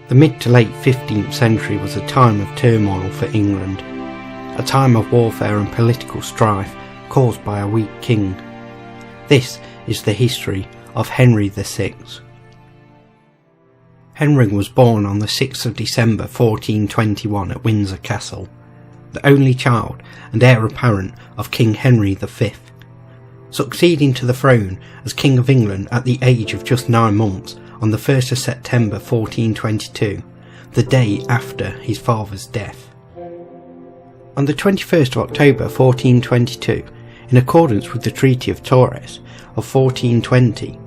The mid to late 15th century was a time of turmoil for England, a time of warfare and political strife caused by a weak king. This is the history of Henry VI. Henry was born on the 6th of December 1421 at Windsor Castle, the only child and heir apparent of King Henry V, succeeding to the throne as King of England at the age of just 9 months on the 1st of September 1422, the day after his father's death. On the 21st of October 1422, in accordance with the Treaty of Torres of 1420,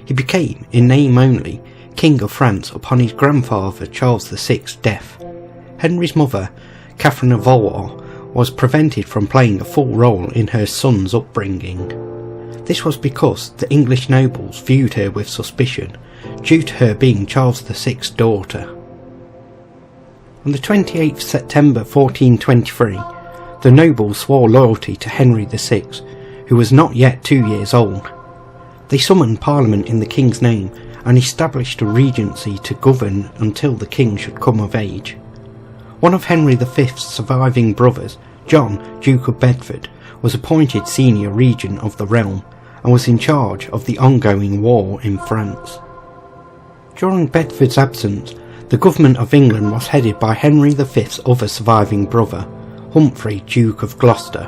he became, in name only, King of France upon his grandfather Charles VI's death. Henry's mother, Catherine of Valois, was prevented from playing a full role in her son's upbringing. This was because the English nobles viewed her with suspicion, due to her being Charles VI's daughter. On the 28th September 1423, the nobles swore loyalty to Henry VI, who was not yet 2 years old. They summoned Parliament in the King's name and established a regency to govern until the King should come of age. One of Henry V's surviving brothers, John, Duke of Bedford, was appointed senior regent of the realm and was in charge of the ongoing war in France. During Bedford's absence, the government of England was headed by Henry V's other surviving brother, Humphrey, Duke of Gloucester,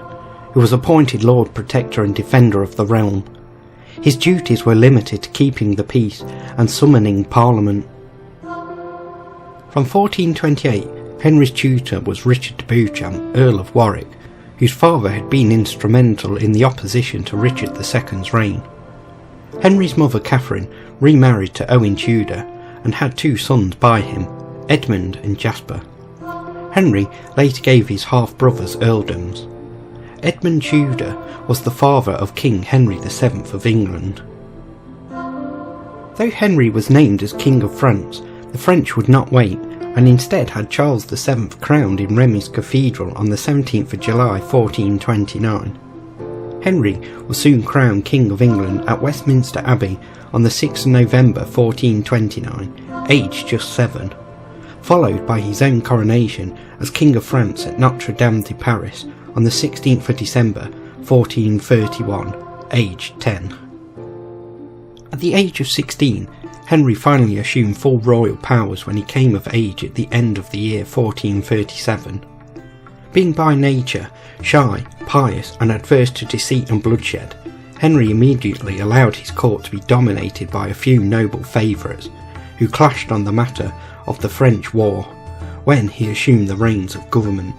who was appointed Lord Protector and Defender of the realm. His duties were limited to keeping the peace and summoning Parliament. From 1428, Henry's tutor was Richard de Beauchamp, Earl of Warwick, whose father had been instrumental in the opposition to Richard II's reign. Henry's mother Catherine remarried to Owen Tudor and had 2 sons by him, Edmund and Jasper. Henry later gave his half-brothers earldoms. Edmund Tudor was the father of King Henry VII of England. Though Henry was named as King of France, the French would not wait and instead had Charles VII crowned in Rheims Cathedral on the 17th of July 1429. Henry was soon crowned King of England at Westminster Abbey on the 6th of November 1429, aged just 7, followed by his own coronation as King of France at Notre Dame de Paris on the 16th of December 1431, aged 10. At the age of 16, Henry finally assumed full royal powers when he came of age at the end of the year 1437. Being by nature shy, pious and adverse to deceit and bloodshed, Henry immediately allowed his court to be dominated by a few noble favourites, who clashed on the matter of the French war, when he assumed the reins of government.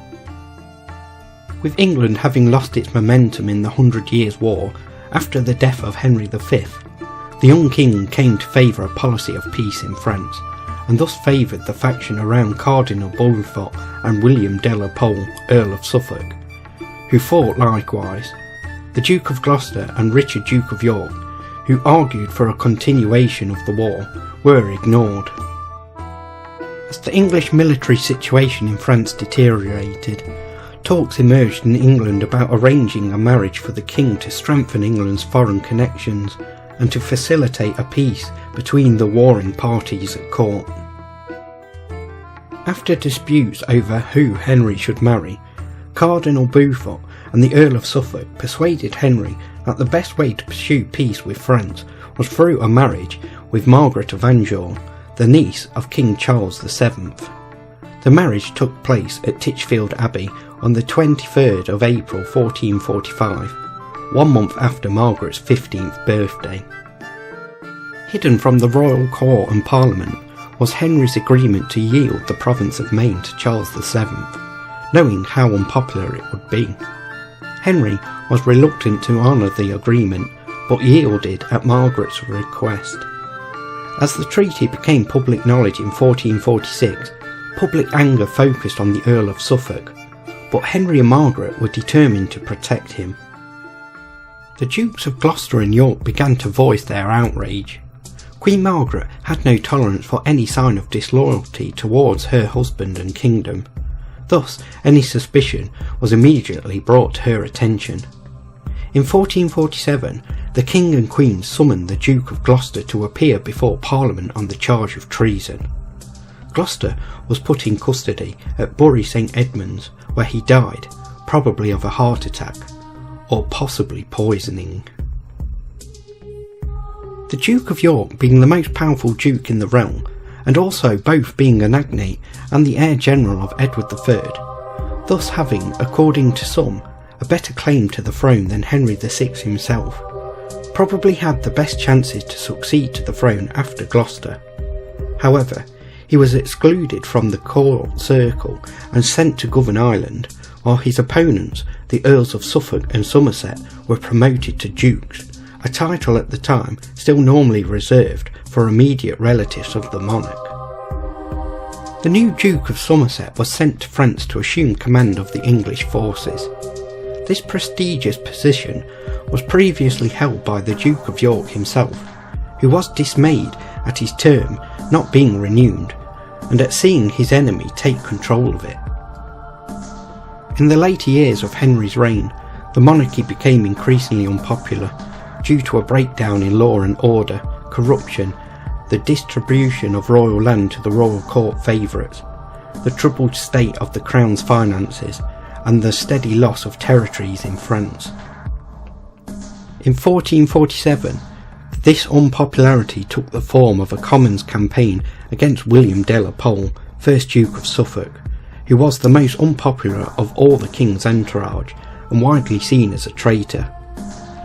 With England having lost its momentum in the 100 Years' War after the death of Henry V, the young king came to favour a policy of peace in France, and thus favoured the faction around Cardinal Beaufort and William de la Pole, Earl of Suffolk, who fought likewise. The Duke of Gloucester and Richard, Duke of York, who argued for a continuation of the war, were ignored. As the English military situation in France deteriorated, talks emerged in England about arranging a marriage for the king to strengthen England's foreign connections and to facilitate a peace between the warring parties at court. After disputes over who Henry should marry, Cardinal Beaufort and the Earl of Suffolk persuaded Henry that the best way to pursue peace with France was through a marriage with Margaret of Anjou, the niece of King Charles VII. The marriage took place at Titchfield Abbey on the 23rd of April 1445, 1 month after Margaret's 15th birthday. Hidden from the royal court and parliament was Henry's agreement to yield the province of Maine to Charles VII, knowing how unpopular it would be. Henry was reluctant to honour the agreement, but yielded at Margaret's request. As the treaty became public knowledge in 1446, public anger focused on the Earl of Suffolk, but Henry and Margaret were determined to protect him. The Dukes of Gloucester and York began to voice their outrage. Queen Margaret had no tolerance for any sign of disloyalty towards her husband and kingdom. Thus, any suspicion was immediately brought to her attention. In 1447, the King and Queen summoned the Duke of Gloucester to appear before Parliament on the charge of treason. Gloucester was put in custody at Bury St Edmunds, where he died, probably of a heart attack, or possibly poisoning. The Duke of York being the most powerful duke in the realm, and also both being an agnate and the heir general of Edward III, thus having, according to some, a better claim to the throne than Henry VI himself, probably had the best chances to succeed to the throne after Gloucester. However, he was excluded from the court circle and sent to govern Ireland, while his opponents, the Earls of Suffolk and Somerset, were promoted to dukes, a title at the time still normally reserved for immediate relatives of the monarch. The new Duke of Somerset was sent to France to assume command of the English forces. This prestigious position was previously held by the Duke of York himself, who was dismayed at his term not being renewed, and at seeing his enemy take control of it. In the later years of Henry's reign, the monarchy became increasingly unpopular due to a breakdown in law and order, corruption, the distribution of royal land to the royal court favourites, the troubled state of the crown's finances, and the steady loss of territories in France. In 1447, this unpopularity took the form of a Commons campaign against William de la Pole, 1st Duke of Suffolk, who was the most unpopular of all the king's entourage and widely seen as a traitor.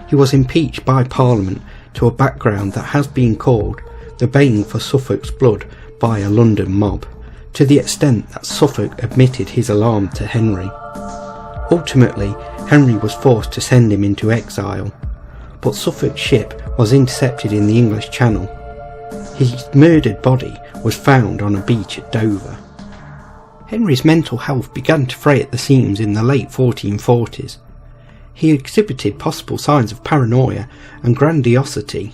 He was impeached by Parliament to a background that has been called the baying for Suffolk's blood by a London mob, to the extent that Suffolk admitted his alarm to Henry. Ultimately, Henry was forced to send him into exile, but Suffolk's ship was intercepted in the English Channel. His murdered body was found on a beach at Dover. Henry's mental health began to fray at the seams in the late 1440s. He exhibited possible signs of paranoia and grandiosity.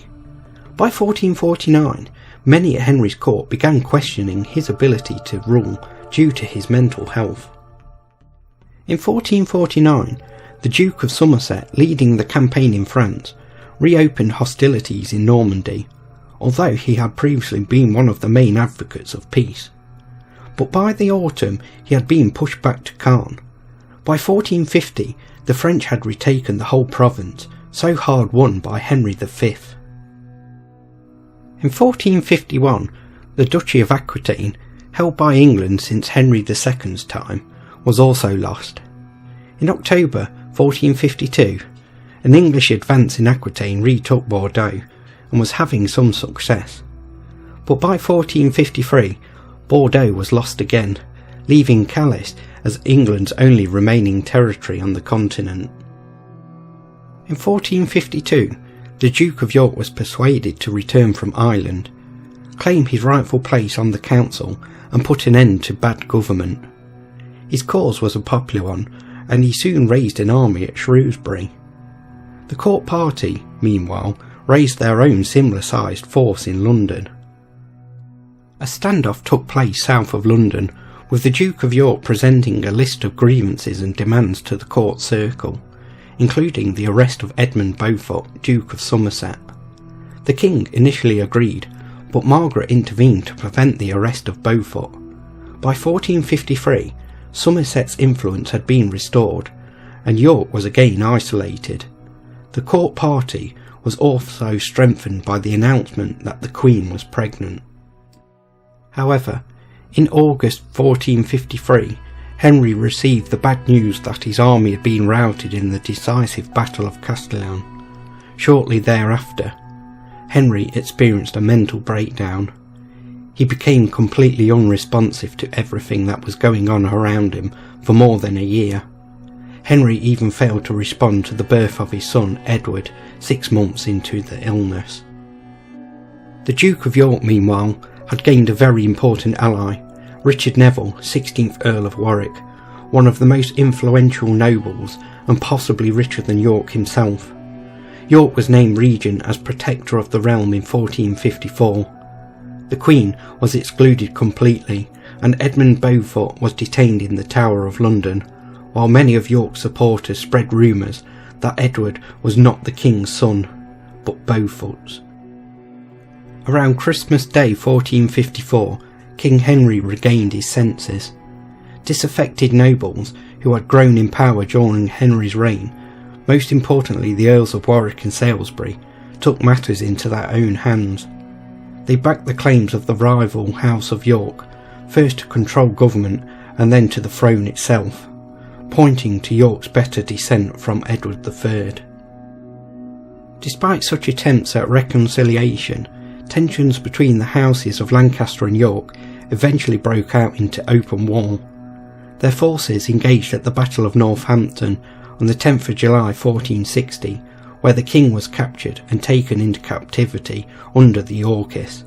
By 1449, many at Henry's court began questioning his ability to rule due to his mental health. In 1449, the Duke of Somerset, leading the campaign in France, reopened hostilities in Normandy, although he had previously been one of the main advocates of peace. But by the autumn he had been pushed back to Caen. By 1450 the French had retaken the whole province, so hard won by Henry V. In 1451 the Duchy of Aquitaine, held by England since Henry II's time, was also lost. In October 1452 an English advance in Aquitaine retook Bordeaux and was having some success. But by 1453 Bordeaux was lost again, leaving Calais as England's only remaining territory on the continent. In 1452 the Duke of York was persuaded to return from Ireland, claim his rightful place on the council and put an end to bad government. His cause was a popular one, and he soon raised an army at Shrewsbury. The court party, meanwhile, raised their own similar-sized force in London. A standoff took place south of London, with the Duke of York presenting a list of grievances and demands to the court circle, including the arrest of Edmund Beaufort, Duke of Somerset. The king initially agreed, but Margaret intervened to prevent the arrest of Beaufort. By 1453, Somerset's influence had been restored, and York was again isolated. The court party was also strengthened by the announcement that the Queen was pregnant. However, in August 1453, Henry received the bad news that his army had been routed in the decisive Battle of Castillon. Shortly thereafter, Henry experienced a mental breakdown. He became completely unresponsive to everything that was going on around him for more than a year. Henry even failed to respond to the birth of his son Edward 6 months into the illness. The Duke of York, meanwhile, had gained a very important ally, Richard Neville, 16th Earl of Warwick, one of the most influential nobles and possibly richer than York himself. York was named regent as protector of the realm in 1454. The Queen was excluded completely, and Edmund Beaufort was detained in the Tower of London, while many of York's supporters spread rumours that Edward was not the king's son, but Beaufort's. Around Christmas Day 1454, King Henry regained his senses. Disaffected nobles who had grown in power during Henry's reign, most importantly the Earls of Warwick and Salisbury, took matters into their own hands. They backed the claims of the rival House of York, first to control government and then to the throne itself, pointing to York's better descent from Edward III. Despite such attempts at reconciliation, tensions between the houses of Lancaster and York eventually broke out into open war. Their forces engaged at the Battle of Northampton on the 10th of July 1460, where the king was captured and taken into captivity under the Yorkists.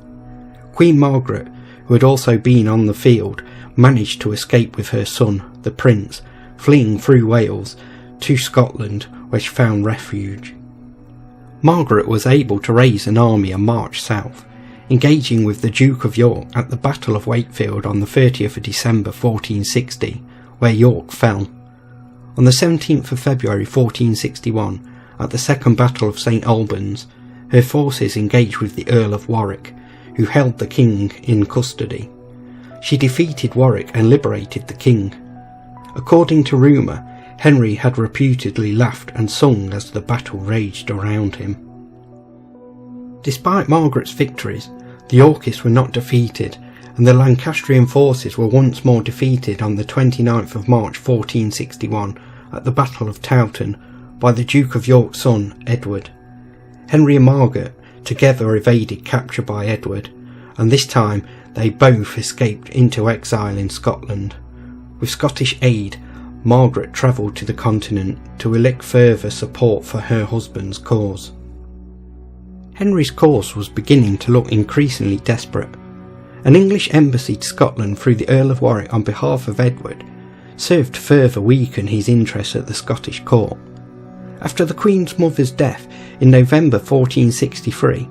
Queen Margaret, who had also been on the field, managed to escape with her son, the Prince, fleeing through Wales to Scotland, where she found refuge. Margaret was able to raise an army and march south, engaging with the Duke of York at the Battle of Wakefield on the 30th of December 1460, where York fell. On the 17th of February 1461, at the Second Battle of St Albans, her forces engaged with the Earl of Warwick, who held the king in custody. She defeated Warwick and liberated the king. According to rumour, Henry had reputedly laughed and sung as the battle raged around him. Despite Margaret's victories, the Yorkists were not defeated, and the Lancastrian forces were once more defeated on the 29th of March 1461 at the Battle of Towton by the Duke of York's son, Edward. Henry and Margaret together evaded capture by Edward, and this time they both escaped into exile in Scotland. With Scottish aid, Margaret travelled to the continent to elicit further support for her husband's cause. Henry's course was beginning to look increasingly desperate. An English embassy to Scotland through the Earl of Warwick on behalf of Edward served to further weaken his interest at the Scottish court. After the Queen's mother's death in November 1463,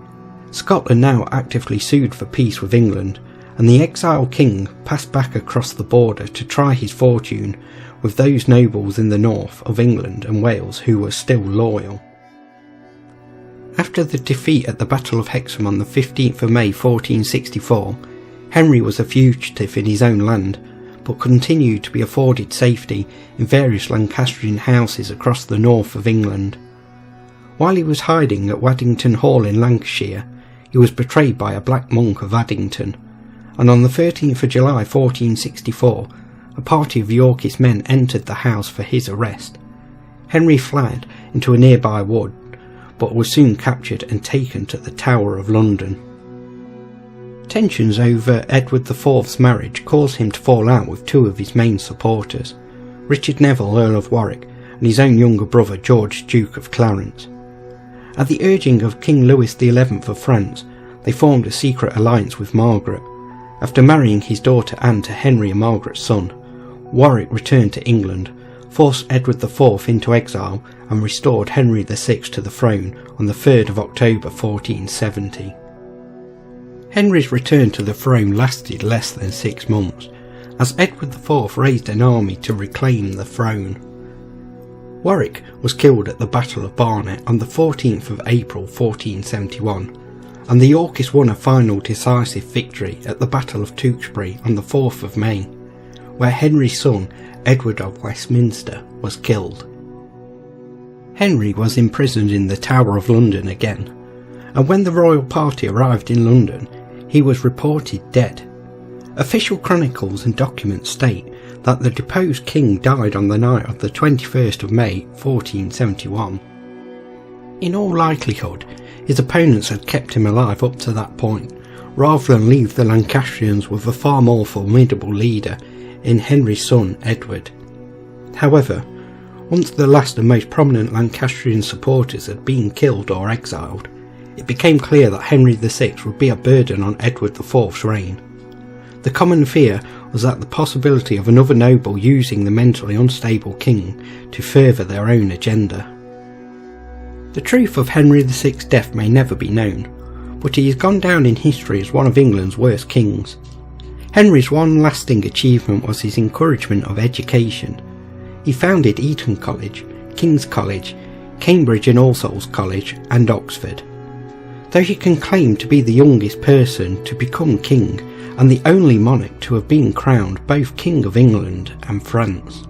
Scotland now actively sued for peace with England, and the exiled king passed back across the border to try his fortune with those nobles in the north of England and Wales who were still loyal. After the defeat at the Battle of Hexham on the 15th of May 1464, Henry was a fugitive in his own land, but continued to be afforded safety in various Lancastrian houses across the north of England. While he was hiding at Waddington Hall in Lancashire, he was betrayed by a black monk of Addington, and on the 13th of July 1464, a party of Yorkist men entered the house for his arrest. Henry fled into a nearby wood, but was soon captured and taken to the Tower of London. Tensions over Edward IV's marriage caused him to fall out with two of his main supporters, Richard Neville, Earl of Warwick, and his own younger brother George, Duke of Clarence. At the urging of King Louis XI of France, they formed a secret alliance with Margaret. After marrying his daughter Anne to Henry and Margaret's son, Warwick returned to England, forced Edward IV into exile and restored Henry VI to the throne on the 3rd of October 1470. Henry's return to the throne lasted less than 6 months, as Edward IV raised an army to reclaim the throne. Warwick was killed at the Battle of Barnet on the 14th of April 1471, and the Yorkists won a final decisive victory at the Battle of Tewkesbury on the 4th of May, where Henry's son, Edward of Westminster, was killed. Henry was imprisoned in the Tower of London again, and when the royal party arrived in London, he was reported dead. Official chronicles and documents state that the deposed king died on the night of the 21st of May 1471. In all likelihood, his opponents had kept him alive up to that point, rather than leave the Lancastrians with a far more formidable leader in Henry's son Edward. However, once the last and most prominent Lancastrian supporters had been killed or exiled, it became clear that Henry VI would be a burden on Edward IV's reign. The common fear was that the possibility of another noble using the mentally unstable king to further their own agenda. The truth of Henry VI's death may never be known, but he has gone down in history as one of England's worst kings. Henry's one lasting achievement was his encouragement of education. He founded Eton College, King's College, Cambridge and All Souls College and Oxford. though he can claim to be the youngest person to become king and the only monarch to have been crowned both King of England and France.